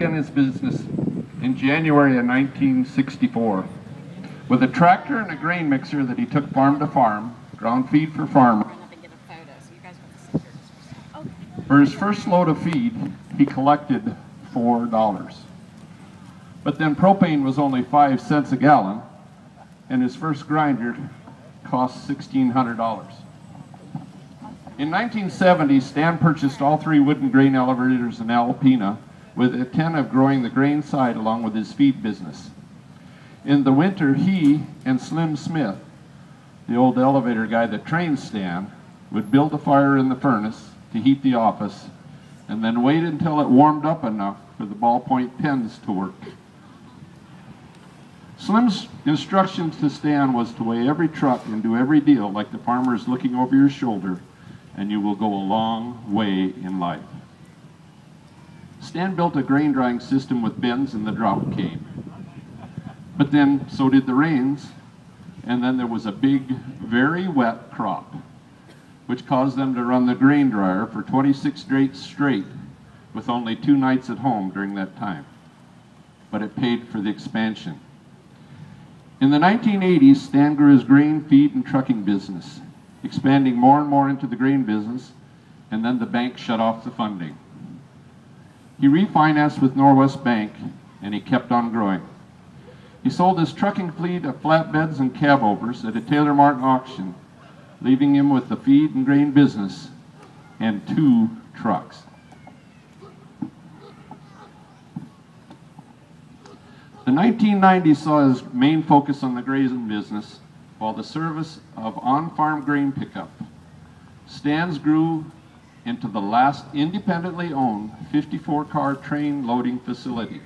began his business in January of 1964 with a tractor and a grain mixer that he took farm to farm, ground feed for farmers. For his first load of feed, he collected $4. But then propane was only 5 cents a gallon, and his first grinder cost $1,600. In 1970, Stan purchased all 3 wooden grain elevators in Alpena with the intent of growing the grain side along with his feed business. In the winter, he and Slim Smith, the old elevator guy that trained Stan, would build a fire in the furnace to heat the office and then wait until it warmed up enough for the ballpoint pens to work. Slim's instructions to Stan was to weigh every truck and do every deal like the farmer is looking over your shoulder, and you will go a long way in life. Stan built a grain drying system with bins and the drop came. But then so did the rains, and then there was a big, very wet crop, which caused them to run the grain dryer for 26 days straight with only 2 nights at home during that time. But it paid for the expansion. In the 1980s, Stan grew his grain, feed, and trucking business, expanding more and more into the grain business, and then the bank shut off the funding. He refinanced with Norwest Bank, and he kept on growing. He sold his trucking fleet of flatbeds and cab-overs at a Taylor Martin auction, leaving him with the feed and grain business and 2 trucks. The 1990s saw his main focus on the grain business, while the service of on-farm grain pickup. Stan's grew into the last independently owned 54-car train loading facility.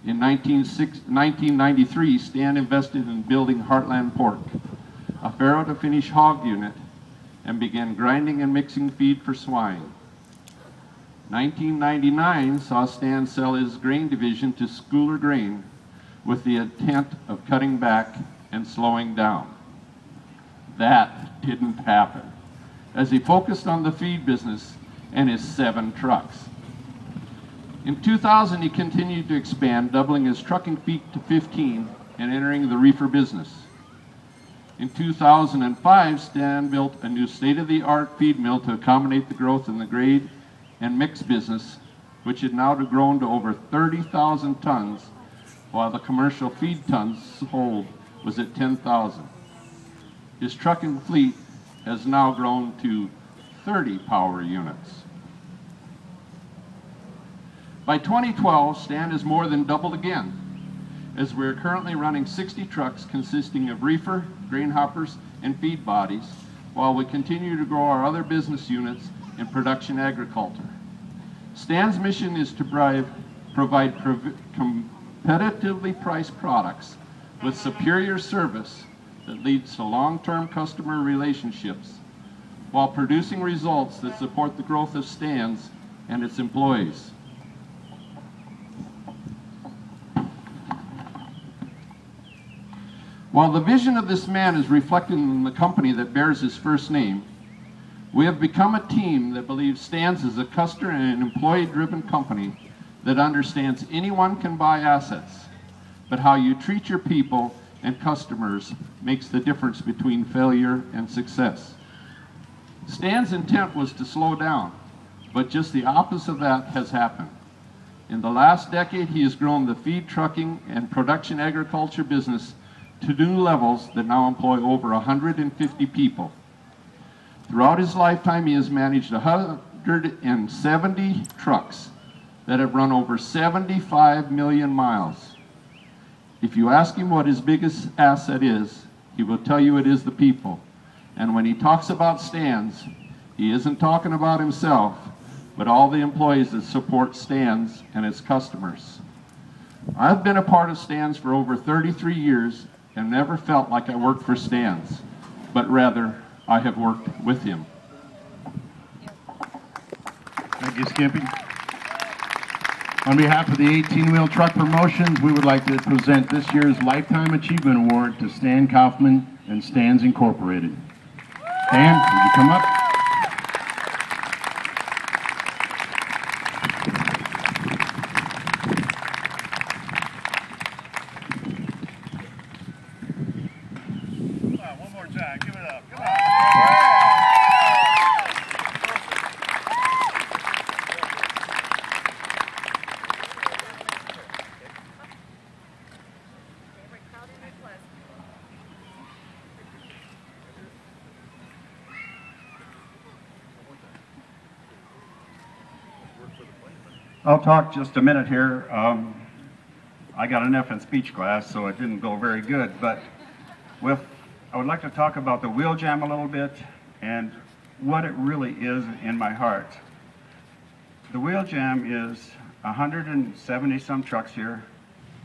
In 1993, Stan invested in building Heartland Pork, a farrow-to-finish hog unit, and began grinding and mixing feed for swine. 1999 saw Stan sell his grain division to Schooler Grain with the intent of cutting back and slowing down. That didn't happen, as he focused on the feed business and his 7 trucks. In 2000, he continued to expand, doubling his trucking fleet to 15 and entering the reefer business. In 2005, Stan built a new state-of-the-art feed mill to accommodate the growth in the grade and mix business, which had now grown to over 30,000 tons, while the commercial feed tons sold was at 10,000. His trucking fleet has now grown to 30 power units. By 2012, Stan has more than doubled again, as we're currently running 60 trucks consisting of reefer, grain hoppers, and feed bodies, while we continue to grow our other business units in production agriculture. Stan's mission is to provide competitively priced products with superior service that leads to long-term customer relationships, while producing results that support the growth of Stan's and its employees. While the vision of this man is reflected in the company that bears his first name, we have become a team that believes Stan's is a customer and an employee-driven company that understands anyone can buy assets, but how you treat your people and customers makes the difference between failure and success. Stan's intent was to slow down, but just the opposite of that has happened. In the last decade, he has grown the feed, trucking, and production agriculture business to new levels that now employ over 150 people. Throughout his lifetime, he has managed 170 trucks that have run over 75 million miles. If you ask him what his biggest asset is, he will tell you it is the people. And when he talks about Stan's, he isn't talking about himself, but all the employees that support Stan's and its customers. I've been a part of Stan's for over 33 years and never felt like I worked for Stan's, but rather I have worked with him. Thank you, Skippy. On behalf of the 18-Wheel Truck Promotions, we would like to present this year's Lifetime Achievement Award to Stan Kopfmann and Stan's Incorporated. Stan, would you come up? I'll talk just a minute here. I got an F in speech class, so it didn't go very good, but I would like to talk about the wheel jam a little bit and what it really is in my heart. The wheel jam is 170 some trucks here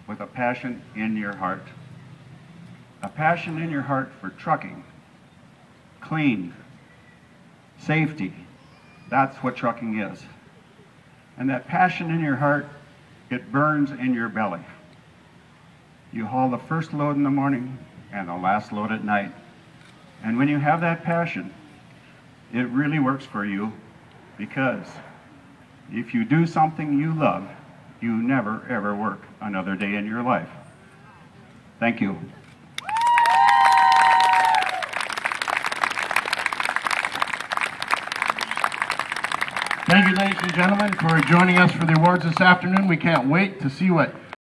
with a passion in your heart. A passion in your heart for trucking, clean, safety. That's what trucking is. And that passion in your heart, it burns in your belly. You haul the first load in the morning and the last load at night. And when you have that passion, it really works for you, because if you do something you love, you never ever work another day in your life. Thank you. Thank you, ladies and gentlemen, for joining us for the awards this afternoon. We can't wait to see what